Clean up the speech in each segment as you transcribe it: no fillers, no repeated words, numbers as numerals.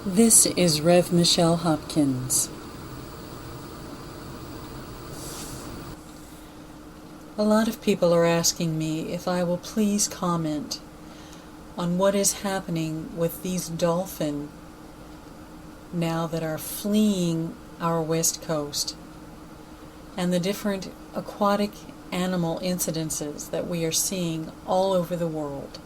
This is Rev Hopkins. A lot of people are asking me if I will please comment on what is happening with these dolphins now that are fleeing our west coast, and the different aquatic animal incidences that we are seeing all over the world.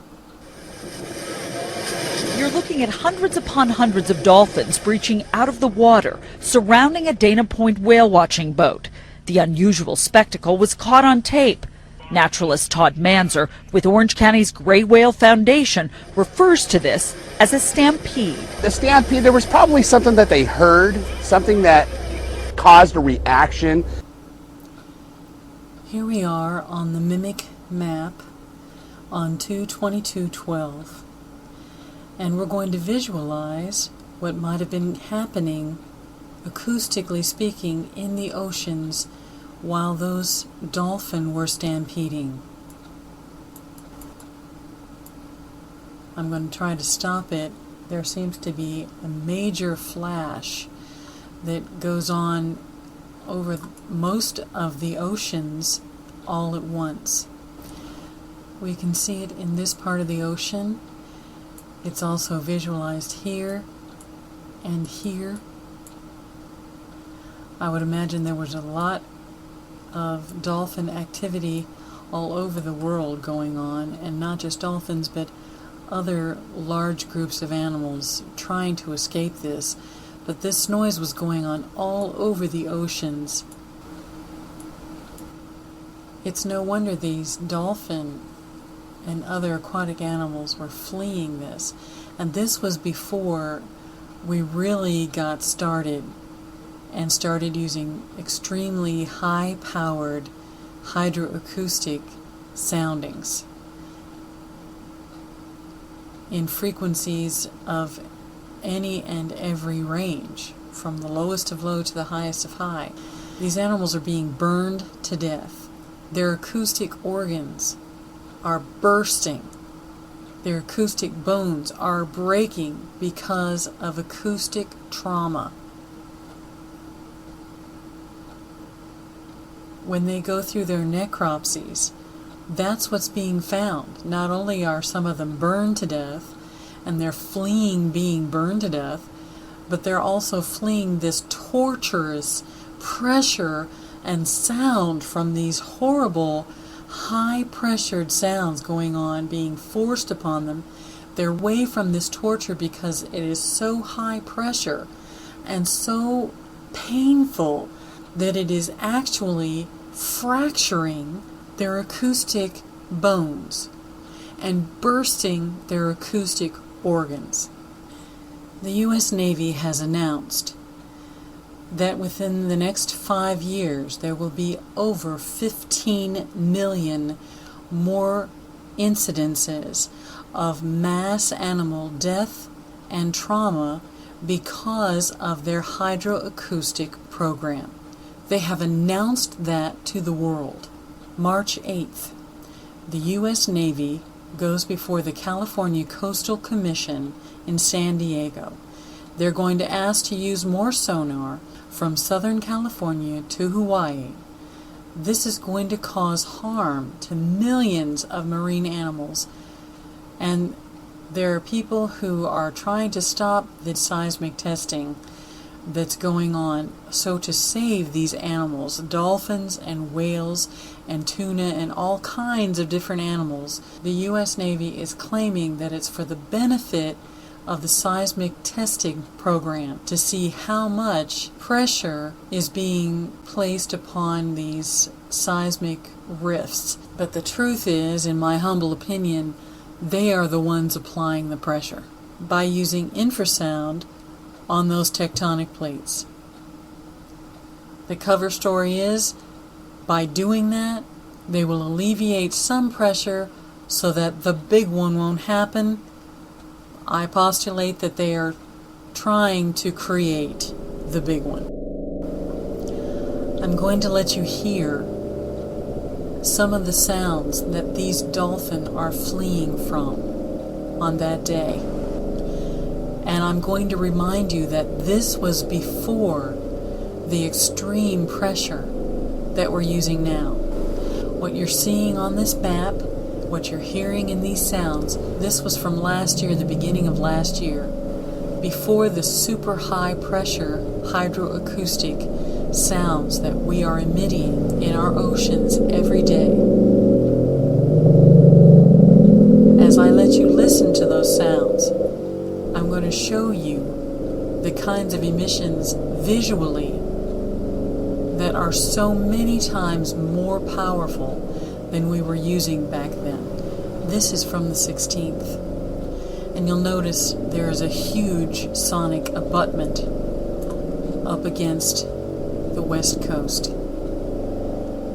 You're looking at hundreds upon hundreds of dolphins breaching out of the water, surrounding a Dana Point whale watching boat. The unusual spectacle was caught on tape. Naturalist Todd Manzer with Orange County's Gray Whale Foundation refers to this as a stampede. The stampede, there was probably something that they heard, something that caused a reaction. Here we are on the Mimic map on 2/22/12. And we're going to visualize what might have been happening, acoustically speaking, in the oceans while those dolphins were stampeding. I'm going to try to stop it. There seems to be a major flash that goes on over most of the oceans all at once. We can see it in this part of the ocean. It's also visualized here and here. I would imagine there was a lot of dolphin activity all over the world going on, and not just dolphins, but other large groups of animals trying to escape this. But this noise was going on all over the oceans. It's no wonder these dolphins and other aquatic animals were fleeing this. And this was before we really got started and started using extremely high-powered hydroacoustic soundings in frequencies of any and every range, from the lowest of low to the highest of high. These animals are being burned to death. Their acoustic organs are bursting. Their acoustic bones are breaking because of acoustic trauma. When they go through their necropsies, that's what's being found. Not only are some of them burned to death, and they're fleeing being burned to death, but they're also fleeing this torturous pressure and sound from these horrible high-pressured sounds going on, being forced upon them. They're away from this torture because it is so high pressure and so painful that it is actually fracturing their acoustic bones and bursting their acoustic organs. The U.S. Navy has announced that within the next 5 years there will be over 15 million more incidences of mass animal death and trauma because of their hydroacoustic program. They have announced that to the world. March 8th, the U.S. Navy goes before the California Coastal Commission in San Diego. They're going to ask to use more sonar from Southern California to Hawaii. This is going to cause harm to millions of marine animals, and there are people who are trying to stop the seismic testing that's going on, so to save these animals, dolphins and whales and tuna and all kinds of different animals. The U.S. Navy is claiming that it's for the benefit of the seismic testing program to see how much pressure is being placed upon these seismic rifts. But the truth is, in my humble opinion, they are the ones applying the pressure by using infrasound on those tectonic plates. The cover story is, by doing that, they will alleviate some pressure so that the big one won't happen. I postulate that they are trying to create the big one. I'm going to let you hear some of the sounds that these dolphins are fleeing from on that day. And I'm going to remind you that this was before the extreme pressure that we're using now. What you're seeing on this map, what you're hearing in these sounds, this was from last year, the beginning of last year, before the super high pressure hydroacoustic sounds that we are emitting in our oceans every day. As I let you listen to those sounds, I'm going to show you the kinds of emissions visually that are so many times more powerful than we were using back then. This is from the 16th. And you'll notice there is a huge sonic abutment up against the west coast.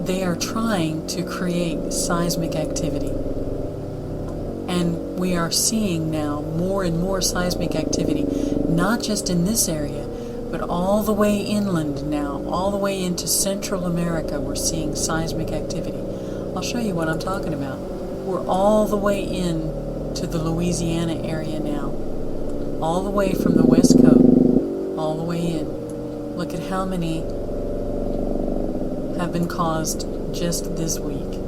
They are trying to create seismic activity. And we are seeing now more and more seismic activity, not just in this area, but all the way inland now, all the way into Central America, we're seeing seismic activity. I'll show you what I'm talking about. We're all the way in to the Louisiana area now, all the way from the west coast, all the way in. Look at how many have been caused just this week.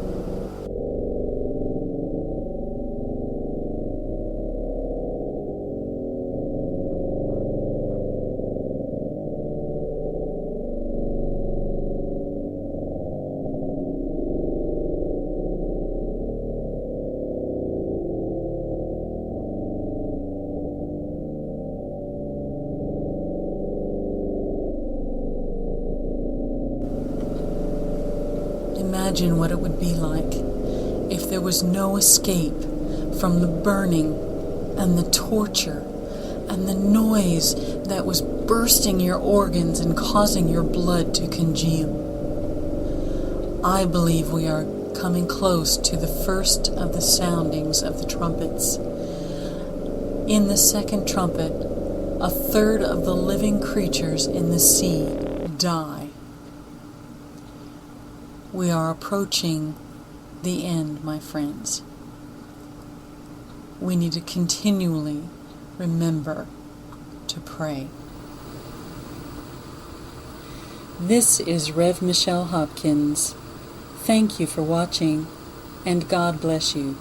Imagine what it would be like if there was no escape from the burning and the torture and the noise that was bursting your organs and causing your blood to congeal. I believe we are coming close to the first of the soundings of the trumpets. In the second trumpet, a third of the living creatures in the sea die. We are approaching the end, my friends. We need to continually remember to pray. This is Rev Michelle Hopkins. Thank you for watching, and God bless you.